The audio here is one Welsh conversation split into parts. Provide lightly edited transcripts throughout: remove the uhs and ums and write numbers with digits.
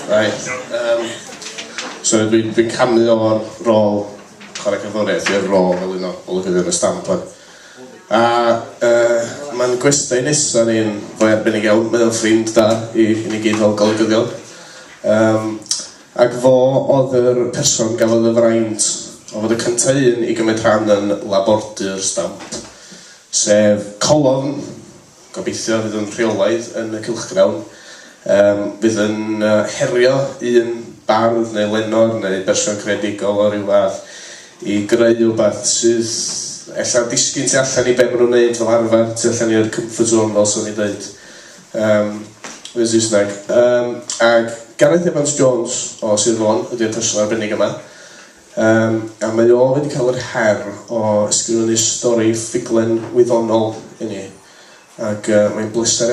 Right. So dwi'n camu o'r rôl chwarae cerddoriaeth i'r rôl fel un o olygyddion y stamp. A mae'n gwestiwn nesaf ni'n fwy arbennig iawn, mae'n ffrind da i ni gyd fel golygyddion. Ac fo oedd yr person gafodd y fraint o fod y cyntaf un i gymryd rhan yn Labordy'r stamp, sef colofn, gobeithio fydd yn rheolaidd yn y cylchgrawn, fydd yn herio un bardd neu lenor neu berson creadigol o ryw fath i greu rhywbeth sydd ella'n disgyn tu allan i be maen nhw'n gwneud fel arfer, tu allan i'r comfort zone fel sy'n ei dweud. Yn Saesneg. Ac Gareth Evans Jones o Sir Fôn ydy'r person arbennig yma. A mae o wedi cael yr her o ysgrifennu stori ffuglen wyddonol i ni. Ac mae'n bleser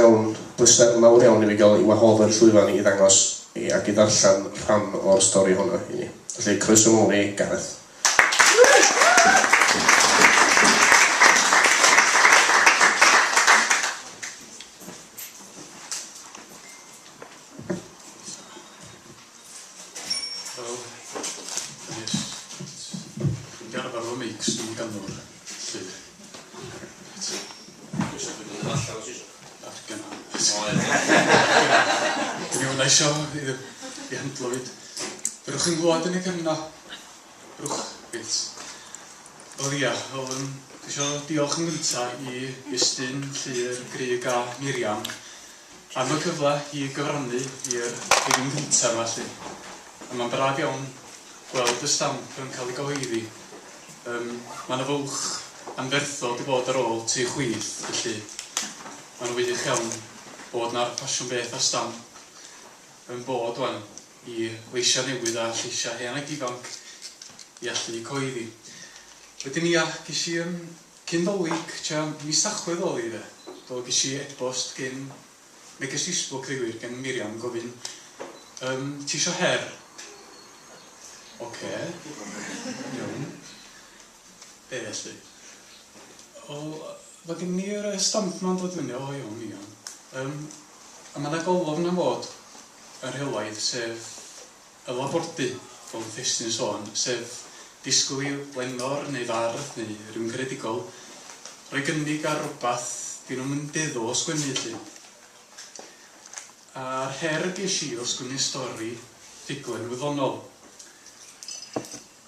mawr iawn i fi gael i wahodd yr llwyfan i ddangos ac i ddarllen rhan o'r stori hwnna i ni. Felly, croeso mawr i Gareth. I handlo fyd. Rwch chi'n glwad yn ei cynna. Rwch, beth. Wel ia, dwi eisiau diolch yn gyntaf i Estyn, Llyr, Grig a Miriam am y cyfle i gyfrannu i'r rhywun gyntaf yma. A mae'n braf iawn gweld y stamp yn cael ei gyhoeddi. Mae yna fwlch anferthol wedi bod ar ôl tu chwith, felly mae'n wych iawn bod na'r ffasiwn beth ar stamp yn bod wan i leisiau newydd a lleisiau hen ag ifanc i allu coeddi. Wedyn ia, ges i cyn Dolig, mis Tachwedd oli fe. Ges i e-bost gen neges Facebook ddiwyr gen Miriam gofyn ti isio her? Oce. Iawn. Be felly? Fe gen ni'r stamp ma'n dod fyny, o iawn, iawn. A mae yna golofn am fod yn rheolaidd, sef y Labordy, fel Estyn sôn, sef disgwyl i lenor neu fardd neu rhywun creadigol rhoi gynnig ar rhywbeth dyn nhw'n mynd deddol o sgwennu lly. A'r her ges i o sgwennu stori ffuglen wyddonol.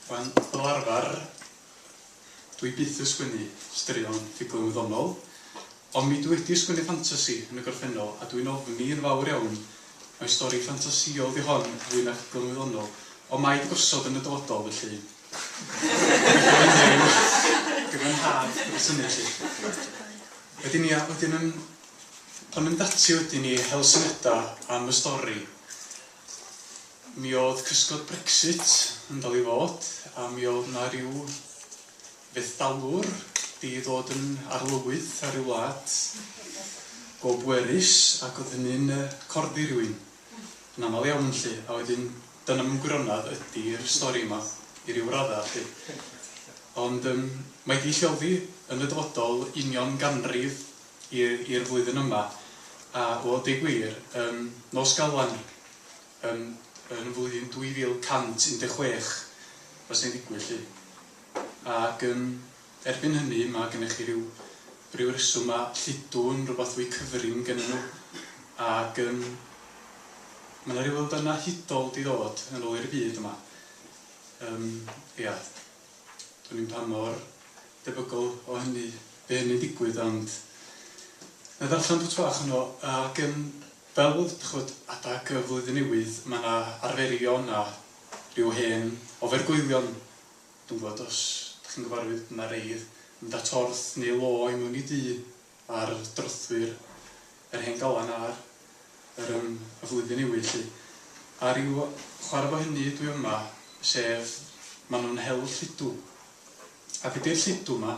Fel arfer, dwi byth yn sgwennu straeon ffuglen wyddonol, ond mi dwi wedi sgwennu ffantasi yn y gorffennol, a dwi'n ofni yn fawr iawn mae stori ffantasiol di hon fwy na ffuglen wyddonol, ond mae wedi gosod yn y dyfodol felly. Gyfynhad y syniad lly. Wedyn ia, pan yn dati wedyn i hel syniadau am y stori, mi oedd cysgod Brexit yn dal i fod, a mi oedd na rhyw fethdalwr di ddod yn arlywydd ar ryw wlad go bwerus, ac oedd hynny'n corddi rhywun. Yn aml iawn lly, a wedyn dyna mewn gwirionedd ydy'r stori yma i ryw raddau lly. Ond mae di lleoddi yn y dyfodol union ganrif i'r flwyddyn yma, a o deg gwir, nos Galan yn flwyddyn 2116 fas yn digwydd lly. Ac erbyn hynny mae gennych chi ryw reswm a lludwn, rhywbeth fwy cyfring gennyn nhw. Ac mae yna ryw elfennau hudol di ddod yn ôl i'r byd yma. Ia, dwi'n mynd pa mor debygol o hynny, be hynny'n digwydd, ond na ddarllen dwt bach yno, ac fel adag y flwyddyn newydd, mae yna arferion a ryw hen ofergwylion. Dwi'n gwybod os ydych chi'n gyfarwydd yna reidd, mynd â torth neu lo i mewn i dŷ ar drothwy'r hen galan ar y flwyddyn newydd lly. A ryw chwarae fo hynny dwi yma, sef maen nhw'n hel lludw. A beth yw'r lludw yma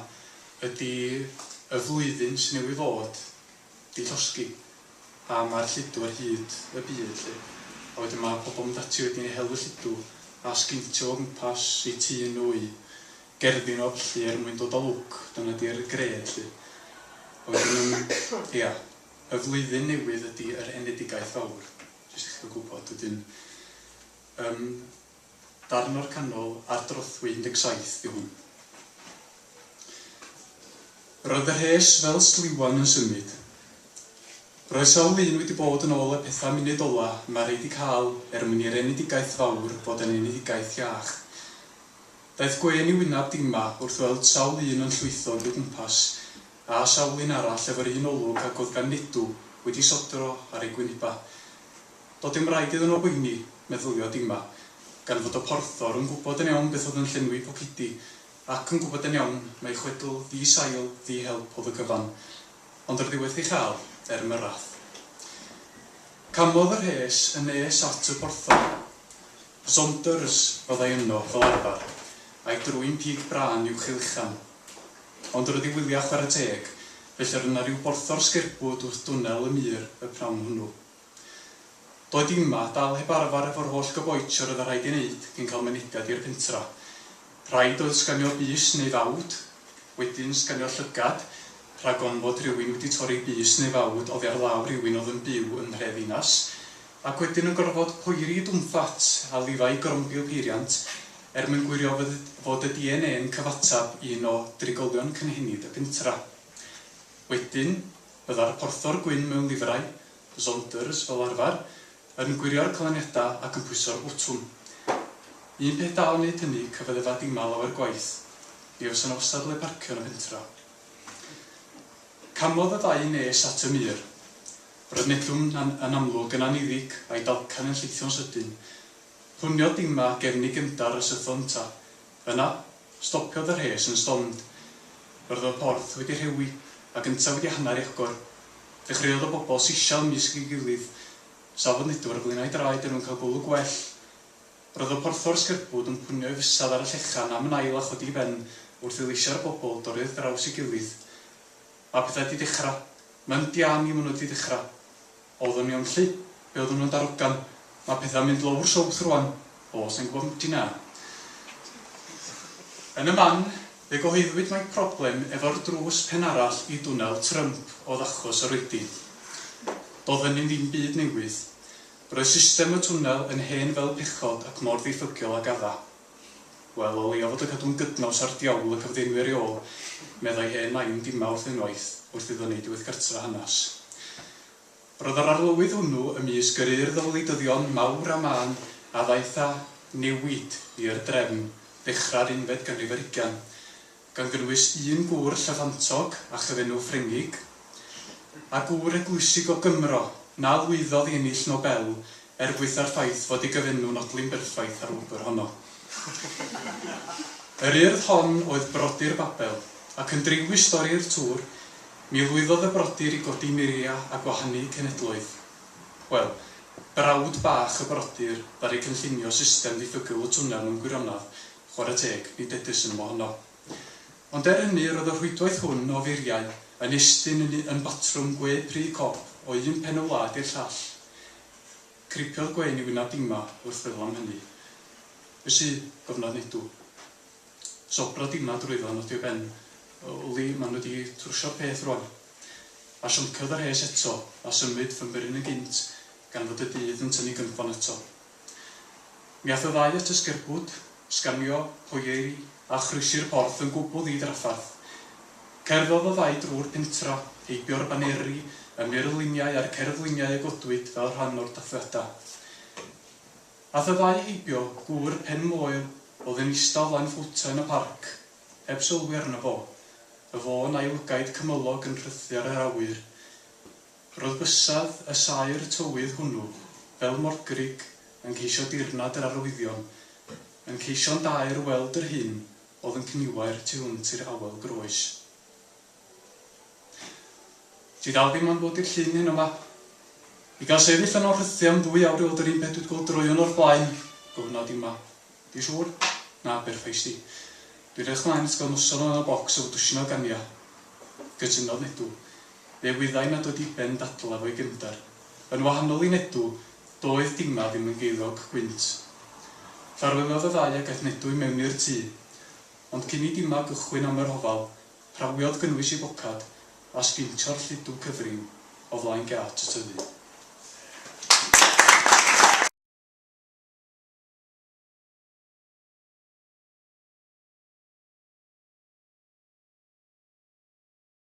ydy y flwyddyn sy'n newydd fod di llosgi. A mae'r lludw ar hyd y byd lly. A wedyn mae pobl yn dati wedyn i hel y lludw a sgintio o gwmpas i tŷ nhw i gerdyn o felly mwyn dod o lwc. Dyna di'r gred lly. A wedyn, ia, y flwyddyn newydd ydy yr enedigaeth fawr. Jyst i chi'n gwybod, wedyn darn o'r canol ar Drothwy 17 di hwn. Roedd yr hes fel sliwan yn symud. Roedd sawl un wedi bod yn ôl y pethau munud ola mae rhaid i cael mwyn i'r enedigaeth fawr fod yn enedigaeth iach. Daeth gwen i wynab dima wrth weld sawl un yn llwytho o gwmpas a sawl un arall efo'r un olwg ac oedd gan nidw wedi sodro ar ei gwyniba. Doedd dim rhaid iddyn nhw boeni, meddylio dima, gan fod y porthor yn gwybod yn iawn beth oedd yn llenwi pocedi ac yn gwybod yn iawn mae chwedl ddi-sail, ddi-help oedd y cyfan, ond yr ddiwedd ei chael myrath. Camodd yr hes yn nes at y porthor. Saunders fyddai yno fel arfer, a'i drwy'n pig bran i'w chylchan. Ond roedd ei wyliau chwarae teg, felly yna rhyw borthor sgerbwd wrth dwnnel y mur y prawn hwnnw. Doedd yma dal heb arfer efo'r holl gyboetio roedd rhaid i wneud cyn cael mynediad i'r pentra. Rhaid oedd sganio bus neu fawd, wedyn sganio llygad, rhag ond fod rhywun wedi torri bus neu fawd oddi ar law rhywun oedd yn byw yn nhref-ddinas, ac wedyn yn gorfod poeri dwmffat a lifau grombil peiriant mwyn gwirio fod y DNA yn cyfatab un o drigolion cynhenid y pentra. Wedyn, bydda'r porthor gwyn mewn lifrau, Saunders fel arfer, yn gwirio'r coloniadau ac yn pwyso'r bwtwm. Un peth da o wneud hynny cyfedd efo dima lawer gwaith, mi oes yn ostad le parcio yn y pentra. Camodd y ddau nes at y mur. Roedd Nedwm yn amlwg yn aniddig a'i dalcan yn lleithio'n sydyn. Hwnio dima gefni gymdar y sython ta. Yna, stopiodd yr hes yn stond. Roedd y porth wedi rhewi a gyntaf wedi hanner i'ch gor. Dechreuodd y bobl sisial misg i gilydd. Safod Nedwm ar flaenau draed yn nhw'n cael gwlw gwell. Roedd y porthor sgerbwd yn pwnio i fysad ar y llechan am yn ail a chodi ben wrth i leisio'r bobl dorri'r draws i gilydd. A pethau wedi dechrau. Mae'n diam i mwyn wedi dechrau. Oeddwn i'n llu, be oeddwn nhw'n darogan. Mae pethau mynd lawr sowth rwan. O, sy'n gwybod ti na. Yn y man, fe gyhoeddwyd mae problem efo'r drws pen arall i dwnnel Trump o ddachos yr oedi. Doedd hynny'n ddim byd newydd. Roedd system y twnnel yn hen fel pechod ac mor ddiffygiol ag adda. Wel, o leia fod y cadw'n gydnaws ar diawl y cyfddenwyr i ôl, meddai hen nain dima wrth unwaith wrth iddo wneud i weith gartra hanes. Roedd yr arlywydd hwnnw ymysg gyrru'r ddylidyddion mawr a man a ddaetha newid i'r drefn ddechrau'r 11 ganrif ar 20, gan gynnwys un gŵr llyfantog a chyfenw Ffrengig, a gŵr eglwysig o Gymro na lwyddodd i ennill Nobel gweitha'r ffaith fod ei gyfenw nodlin berffaith ar wybr honno. Yr urdd hon oedd Brodyr Babel, ac yn driw stori'r tŵr, mi lwyddodd y brodyr i godi miria a gwahanu cenedloedd. Wel, brawd bach y brodyr ddari cynllunio system ddiffygol y twnnel mewn gwirionadd, chwarae teg, nid edys yn mo. Ond hynny roedd y rhwydwaith hwn o furiau yn estyn yn batrwm gwe pri cop o un pen o wlad i'r llall. Cripiodd gwen i wynab dima wrth feddwl am hynny. Felly, gofnod Nedw. Sobra dima drwyddo nodi o ben. Wli, maen nhw wedi trwsio'r peth rwan. A sionciodd yr hes eto, a symud ffynbyrun y gynt, gan fod y dydd yn tynnu gynffon eto. Mi ath y ddau at y sgerbwd, sganio, hoieri, a chrwysir porth yn gwbl ddi-draffath. Cerddodd y ddau drwy'r pentra, heibio'r baneri, ymwyr y luniau a'r cerddluniau y godwyd fel rhan o'r dathliadau. Ath y ddau heibio gŵr pen moel oedd yn eistedd flaen ffwta yn y parc, heb sylwi arno fo. Y fo yn a'i lygaid cymylog yn rhythu ar yr awyr. Roedd bysedd y sair tywydd hwnnw, fel morgrig, yn ceisio dirnad yr arwyddion, yn ceisio'n dair weld yr hyn oedd yn cniwair tu hwnt i'r awel groes. Ti dal ddim yn bod i'r llun hyn yma. I gael sefyll yn o'r rhythu am 2 awr i weld yr un beth dwi'n gweld droion o'r blaen, gofnod yma. Di siŵr? Na, berffeis di. Dwi'n edrych mlaen at gael noson o'n y bocs o dwsin o gania. Gytunodd Nedw. Fe wyddai nad oedd i ben dadla fo'i gyndar. Yn wahanol i Nedw, doedd dima ddim yn geilog gwynt. Ffarwyddodd y ddau ag aeth Nedw i mewn i'r tŷ. Ond cyn i dima gychwyn am yr hofal, prawiodd gynnwys i bocad a sgintio'r lludw cyfrin o flaen gat y tyfu.